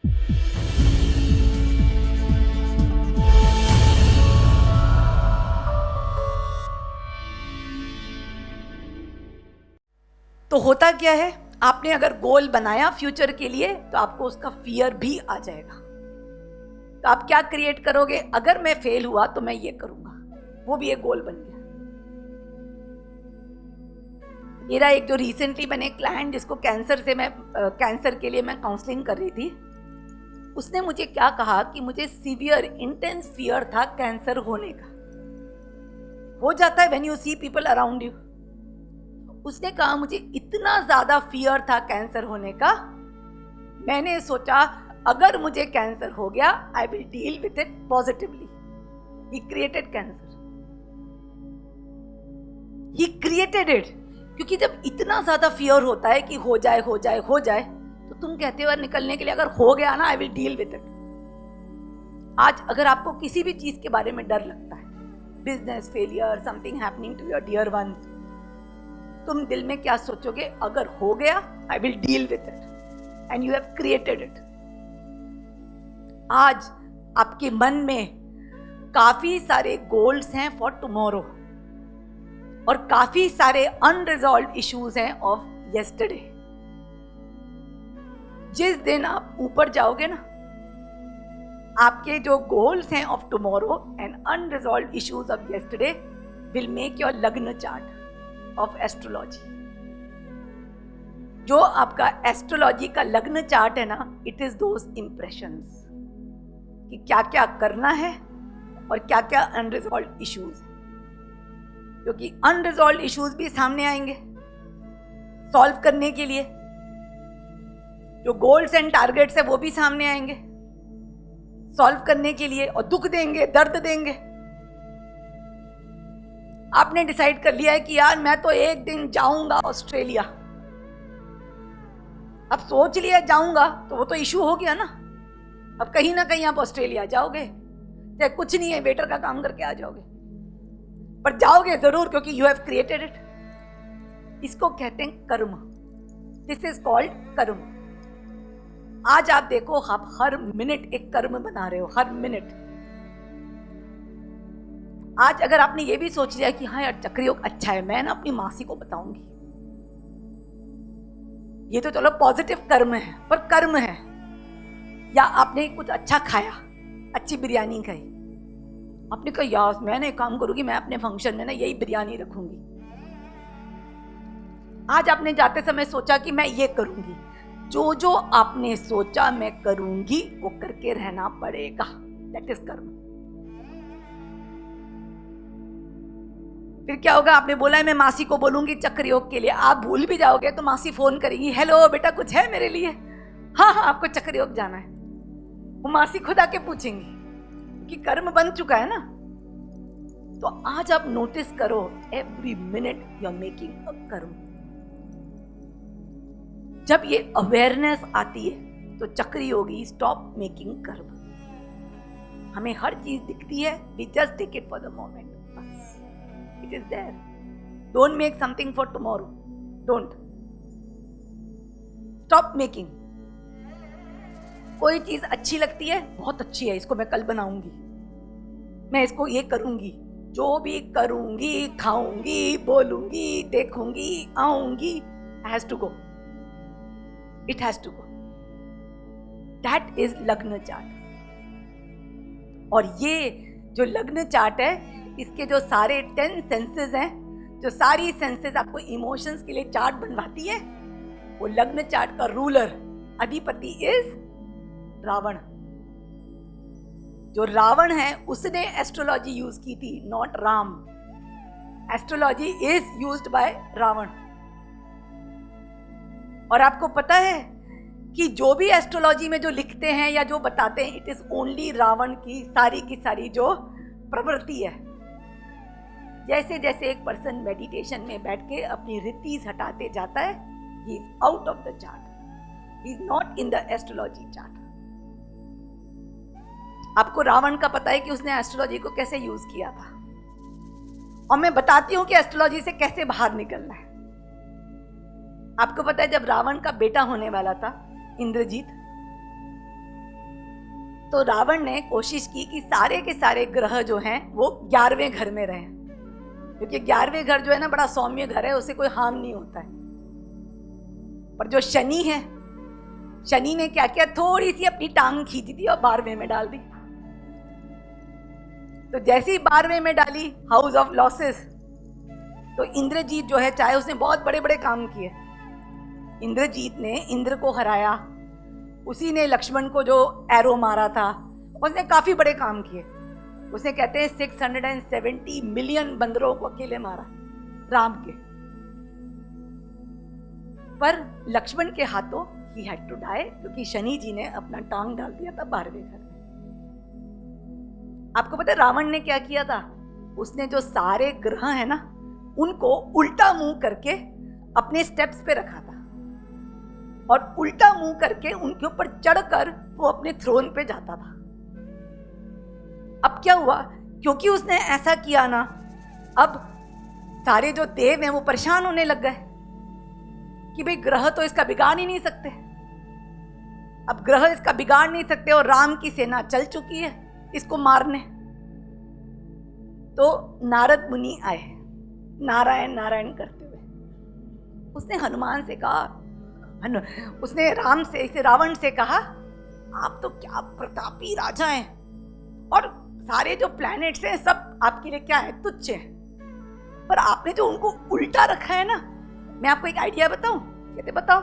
तो होता क्या है, आपने अगर गोल बनाया फ्यूचर के लिए तो आपको उसका फियर भी आ जाएगा। तो आप क्या क्रिएट करोगे, अगर मैं फेल हुआ तो मैं ये करूंगा, वो भी एक गोल बन गया। मेरा एक जो रिसेंटली मैंने क्लाइंट जिसको कैंसर के लिए मैं काउंसलिंग कर रही थी, उसने मुझे क्या कहा कि मुझे सीवियर इंटेंस फियर था कैंसर होने का। हो जाता है when you see people around you. उसने कहा मुझे इतना ज्यादा फियर था कैंसर होने का, मैंने सोचा अगर मुझे कैंसर हो गया I will deal with it positively. He created cancer, he created it. क्योंकि जब इतना ज्यादा फियर होता है कि हो जाए हो जाए हो जाए, तो तुम कहते हो निकलने के लिए अगर हो गया ना आई विल डील विद इट। आज अगर आपको किसी भी चीज के बारे में डर लगता है, business failure, something happening to your dear ones, तुम दिल में क्या सोचोगे, अगर हो गया I will deal with it, and you have created it. आज आपके मन में काफी सारे गोल्स हैं फॉर टुमारो, और काफी सारे अनरिजॉल्व्ड इश्यूज हैं ऑफ यस्टरडे। जिस दिन आप ऊपर जाओगे ना, आपके जो गोल्स हैं of tomorrow and unresolved issues of yesterday will make your लग्न चार्ट ऑफ एस्ट्रोलॉजी। जो आपका एस्ट्रोलॉजी का लग्न चार्ट है ना, इट इज दोस इंप्रेशंस कि क्या क्या करना है और क्या क्या अनरिजॉल्व्ड इश्यूज है। क्योंकि अनरिजॉल्व्ड इश्यूज भी सामने आएंगे सॉल्व करने के लिए, जो गोल्स एंड टारगेट्स है वो भी सामने आएंगे सॉल्व करने के लिए, और दुख देंगे, दर्द देंगे। आपने डिसाइड कर लिया है कि यार मैं तो एक दिन जाऊंगा ऑस्ट्रेलिया, अब सोच लिया जाऊंगा, तो वो तो इशू हो गया ना। अब कहीं ना कहीं आप ऑस्ट्रेलिया जाओगे, चाहे कुछ नहीं है, वेटर का काम करके आ जाओगे, पर जाओगे जरूर, क्योंकि यू हैव क्रिएटेड इट। इसको कहते हैं कर्म। दिस इज कॉल्ड कर्म। आज आप देखो, आप हर मिनट एक कर्म बना रहे हो, हर मिनट। आज अगर आपने ये भी सोच लिया कि हाँ यार चक्रयोग अच्छा है, मैं ना अपनी मासी को बताऊंगी, ये तो चलो पॉजिटिव कर्म है, पर कर्म है। या आपने कुछ अच्छा खाया, अच्छी बिरयानी खाई, आपने कहा यार मैंने एक काम करूंगी, मैं अपने फंक्शन में ना यही बिरयानी रखूंगी। आज आपने जाते समय सोचा कि मैं ये करूंगी, जो जो आपने सोचा मैं करूंगी वो करके रहना पड़ेगा। दैट इज कर्म। फिर क्या होगा, आपने बोला है मैं मासी को बोलूंगी चक्रयोग के लिए, आप भूल भी जाओगे तो मासी फोन करेगी, हेलो बेटा कुछ है मेरे लिए, हाँ हाँ आपको चक्रयोग जाना है। वो मासी खुद आके पूछेंगी कि कर्म बन चुका है ना। तो आज आप नोटिस करो, every minute you are making a karma. जब ये अवेयरनेस आती है तो चक्रयोगी स्टॉप मेकिंग कर्म। हमें हर चीज दिखती है, we just take it for the moment, बस it is there. Don't make something for tomorrow, don't stop making. कोई चीज अच्छी लगती है, बहुत अच्छी है, इसको मैं कल बनाऊंगी, मैं इसको ये करूंगी, जो भी करूंगी, खाऊंगी, बोलूंगी, देखूंगी, आऊंगी, has to go, it has to go. That is lagna chart. और ये जो लग्न चार्ट है, इसके जो सारे 10 सेंसेस हैं, जो सारी सेंसेस आपको इमोशंस के लिए चार्ट बनवाती है, वो लग्न चार्ट का रूलर अधिपति इज रावण। जो रावण है उसने एस्ट्रोलॉजी यूज की थी, not Ram. Astrology is used by Ravan. और आपको पता है कि जो भी एस्ट्रोलॉजी में जो लिखते हैं या जो बताते हैं, इट इज ओनली रावण की सारी जो प्रवृत्ति है। जैसे जैसे एक पर्सन मेडिटेशन में बैठ के अपनी रितीज हटाते जाता है, he is out of the chart, he is not in the astrology chart. आपको रावण का पता है कि उसने एस्ट्रोलॉजी को कैसे यूज किया था, और मैं बताती हूं कि एस्ट्रोलॉजी से कैसे बाहर निकलना है। आपको पता है जब रावण का बेटा होने वाला था इंद्रजीत, तो रावण ने कोशिश की कि सारे के सारे ग्रह जो हैं वो 11वें घर में रहें, क्योंकि 11वें घर जो है ना बड़ा सौम्य घर है, उससे कोई हार्म नहीं होता है। पर जो शनि है, शनि ने क्या किया, थोड़ी सी अपनी टांग खींची दी और 12वें में डाल दी। तो जैसे ही 12वें में डाली, हाउस ऑफ लॉसेस, तो इंद्रजीत जो है, चाहे उसने बहुत बड़े बड़े काम किए, इंद्रजीत ने इंद्र को हराया, उसी ने लक्ष्मण को जो एरो मारा था, उसने काफी बड़े काम किए। उसने कहते हैं 670 मिलियन बंदरों को अकेले मारा राम के। पर लक्ष्मण के हाथों ही हैड टू डाई, क्योंकि शनि जी ने अपना टांग डाल दिया था 12वें घर में। आपको पता है रावण ने क्या किया था? उसने जो सारे ग्रह है ना, उनको उल्टा मुंह करके अपने स्टेप्स पे रखा था, और उल्टा मुंह करके उनके ऊपर चढ़कर वो अपने थ्रोन पे जाता था। अब क्या हुआ, क्योंकि उसने ऐसा किया ना, अब सारे जो देव हैं वो परेशान होने लग गए कि भाई ग्रह तो इसका बिगाड़ ही नहीं सकते। अब ग्रह इसका बिगाड़ नहीं सकते और राम की सेना चल चुकी है इसको मारने। तो नारद मुनि आए, नारायण नारायण करते हुए। उसने हनुमान से कहा, उसने रावण से कहा, आप तो क्या प्रतापी राजा हैं, और सारे जो प्लैनेट्स हैं सब आपके लिए क्या है, तुच्छ है, पर आपने जो उनको उल्टा रखा है ना, मैं आपको एक आइडिया बताऊं। कहते बताओ।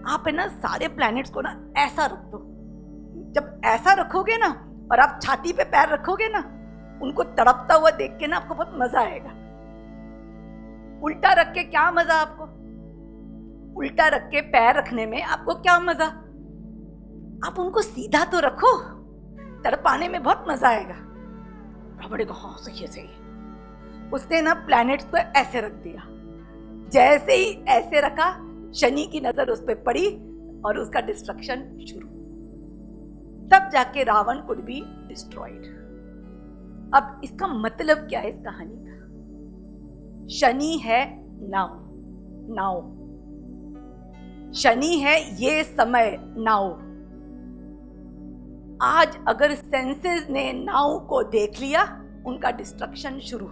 आप है ना सारे प्लैनेट्स को ना ऐसा रख दो, जब ऐसा रखोगे ना और आप छाती पे पैर रखोगे ना, उनको तड़पता हुआ देख के ना आपको बहुत मजा आएगा। उल्टा रख के क्या मजा आपको? उल्टा रख के पैर रखने में आपको क्या मजा? आप उनको सीधा तो रखो, तड़पाने में बहुत मजा आएगा। रावण को हाँ सही है सही है। उसने ना प्लैनेट्स को ऐसे रख दिया, जैसे ही ऐसे रखा, शनि की नजर उस पर पड़ी और उसका डिस्ट्रक्शन शुरू। तब जाके रावण कुड बी डिस्ट्रॉयड। अब इसका मतलब क्या है इस कहानी का? शनि है नाउ, शनि है ये समय नाउ। आज अगर सेंसेस ने नाउ को देख लिया, उनका डिस्ट्रक्शन शुरू।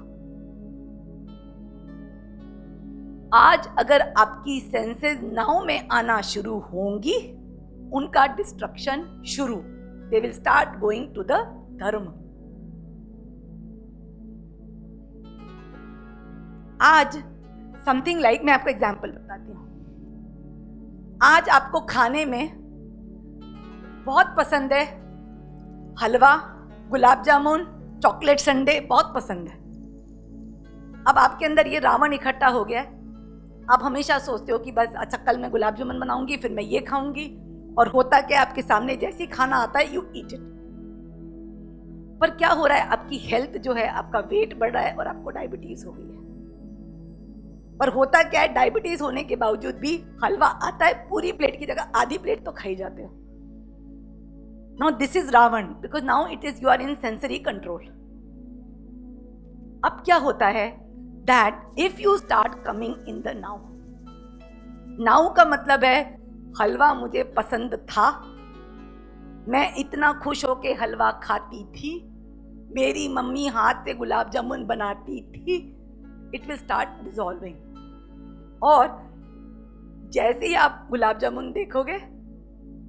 आज अगर आपकी सेंसेस नाउ में आना शुरू होंगी, उनका डिस्ट्रक्शन शुरू। They will start going to the dharma. आज समथिंग लाइक, मैं आपको एग्जांपल बताती हूँ। आज आपको खाने में बहुत पसंद है हलवा, गुलाब जामुन, चॉकलेट संडे, बहुत पसंद है। अब आपके अंदर ये रावण इकट्ठा हो गया है। आप हमेशा सोचते हो कि बस अच्छा कल मैं गुलाब जामुन बनाऊंगी, फिर मैं ये खाऊंगी, और होता क्या आपके सामने जैसे ही खाना आता है यू ईट इट। पर क्या हो रहा है, आपकी हेल्थ जो है, आपका वेट बढ़ रहा है और आपको डायबिटीज हो गई है। और होता क्या है, डायबिटीज होने के बावजूद भी हलवा आता है, पूरी प्लेट की जगह आधी प्लेट तो खाई जाते हो। Now this is Ravan, because now it is you are in sensory control. अब क्या होता है, that if you start coming in the now, now का मतलब है हलवा मुझे पसंद था, मैं इतना खुश होके हलवा खाती थी, मेरी मम्मी हाथ से गुलाब जामुन बनाती थी। It will start dissolving. और जैसे ही आप गुलाब जामुन देखोगे,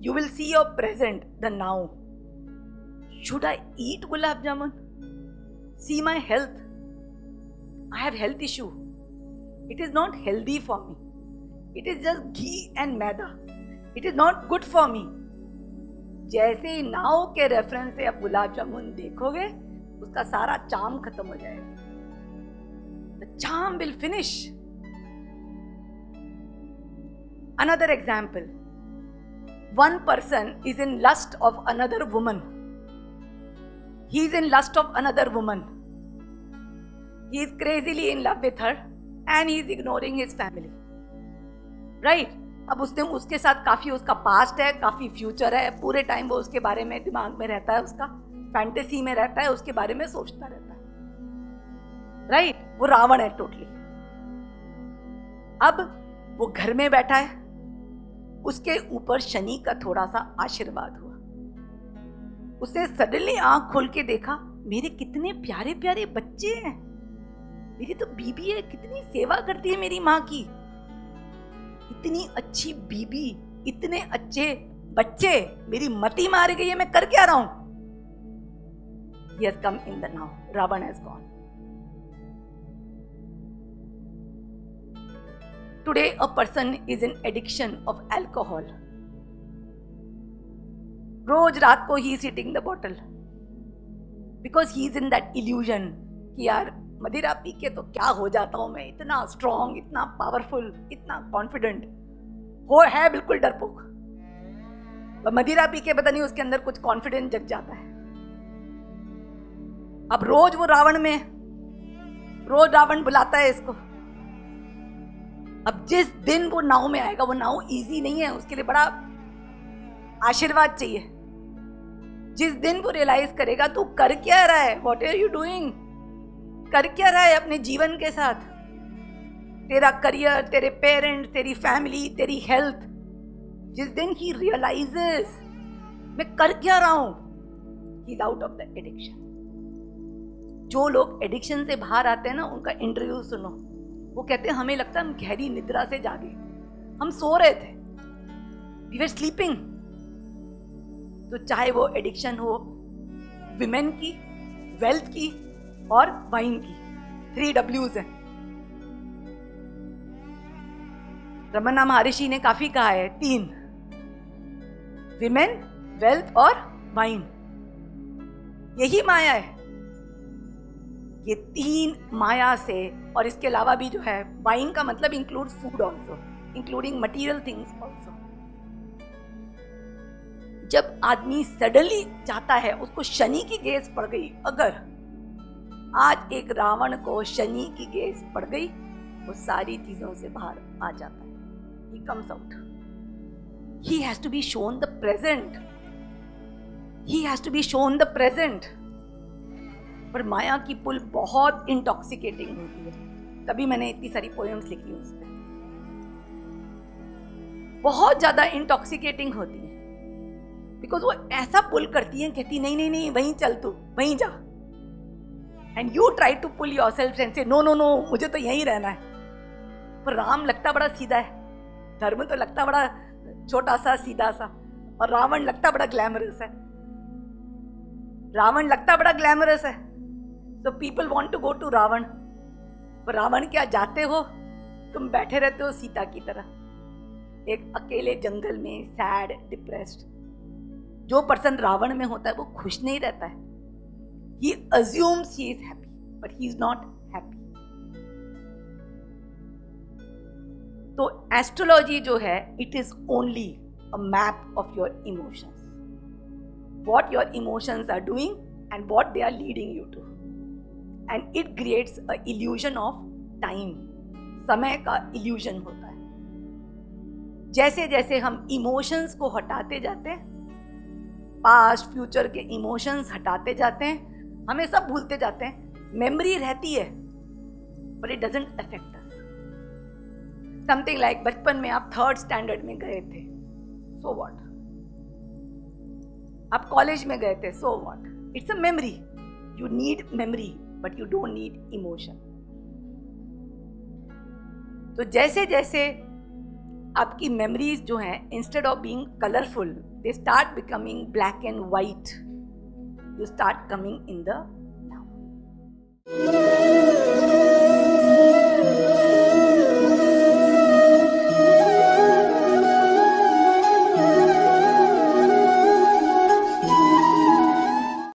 you will see your present, the now. Should I eat gulab jamun? See my health. I have health issue. It is not healthy for me. It is just ghee and maida. It is not good for me. जैसे ही now के reference से आप गुलाब जामुन देखोगे, उसका सारा charm खत्म हो जाएगा. The charm will finish. Another example. One person is in lust of another woman. He is in lust of another woman. He is crazily in love with her and he is ignoring his family. Right? अब उसके साथ काफी उसका past है, काफी future है, पूरे time वो उसके बारे में दिमाग में रहता है, उसका फैंटेसी में रहता है, उसके बारे में सोचता रहता है. राइट? वो रावण है टोटली. अब वो घर में बैठा है, उसके ऊपर शनि का थोड़ा सा आशीर्वाद हुआ. उसने सडनली आंख खोल के देखा, मेरे कितने प्यारे प्यारे बच्चे हैं, मेरी तो बीबी है, कितनी सेवा करती है मेरी माँ की, इतनी अच्छी बीबी, इतने अच्छे बच्चे, मेरी मति मार गई है, मैं कर क्या रहा हूं? He has come in the now. Ravan has gone. Today a person is in addiction of alcohol. रोज रात को he is hitting the bottle because he is in that illusion कि यार मदिरा पी के तो क्या हो जाता हूं मैं, इतना स्ट्रॉन्ग, इतना पावरफुल, इतना कॉन्फिडेंट हो, है बिल्कुल डरपोक। मदिरा पी के पता नहीं उसके अंदर कुछ कॉन्फिडेंस जग जाता है। अब रोज वो रावण में, रोज रावण बुलाता है इसको। अब जिस दिन वो नाव में आएगा, वो नाव इजी नहीं है, उसके लिए बड़ा आशीर्वाद चाहिए। जिस दिन वो रियलाइज करेगा तू कर क्या रहा है, व्हाट आर यू डूइंग, कर क्या रहा है अपने जीवन के साथ, तेरा करियर, तेरे पेरेंट्स, तेरी फैमिली, तेरी हेल्थ, जिस दिन ही रियलाइजेस मैं कर क्या रहा हूं, he is out of the addiction. जो लोग एडिक्शन से बाहर आते हैं ना, उनका इंटरव्यू सुनो, वो कहते हैं हमें लगता है हम गहरी निद्रा से जागे, हम सो रहे थे, वी वर स्लीपिंग। तो चाहे वो एडिक्शन हो विमेन की, वेल्थ की और वाइन की, 3 W's हैं। रमन्ना महर्षि ने काफी कहा है, 3, विमेन, वेल्थ और वाइन, यही माया है। ये 3 माया से, और इसके अलावा भी जो है, वाइन का मतलब include food also, including material things also. जब आदमी सडनली चाहता है, उसको शनि की गेस पड़ गई, अगर आज एक रावण को शनि की गेस पड़ गई, वो सारी चीजों से बाहर आ जाता है, he comes out, he has to be shown the present, he has to be shown the present। पर माया की पुल बहुत इंटॉक्सिकेटिंग होती है, तभी मैंने इतनी सारी पोएम्स लिखी उस पर, बहुत ज्यादा इंटॉक्सिकेटिंग होती है, बिकॉज वो ऐसा पुल करती है, कहती नहीं नहीं नहीं वहीं चल, तू वहीं जा, and you try to pull yourself and say no no no, मुझे तो यहीं रहना है। पर राम लगता बड़ा सीधा है, धर्म तो लगता बड़ा छोटा सा सीधा सा, और रावण लगता बड़ा ग्लैमरस है, रावण लगता बड़ा ग्लैमरस है, तो people want to go to Ravan. पर रावण क्या, जाते हो तुम, बैठे रहते हो सीता की तरह एक अकेले जंगल में, सैड, डिप्रेस्ड। जो पर्सन रावण में होता है वो खुश नहीं रहता है, he assumes he is happy but he is not happy। तो एस्ट्रोलॉजी जो है, it is only a map of your emotions, what your emotions are doing and what they are leading you to, and it creates a illusion of time, समय का illusion होता है। जैसे जैसे हम इमोशंस को हटाते जाते हैं, पास्ट फ्यूचर के इमोशंस हटाते जाते हैं, हमें सब भूलते जाते हैं, मेमोरी रहती है but it doesn't affect us। Something like बचपन में आप 3rd स्टैंडर्ड में गए थे, so what, आप कॉलेज में गए थे, so what, it's a memory, you need memory but you don't need emotion। तो जैसे जैसे आपकी मेमोरीज जो हैं, instead of being colourful, they start becoming black and white, you start coming in the now.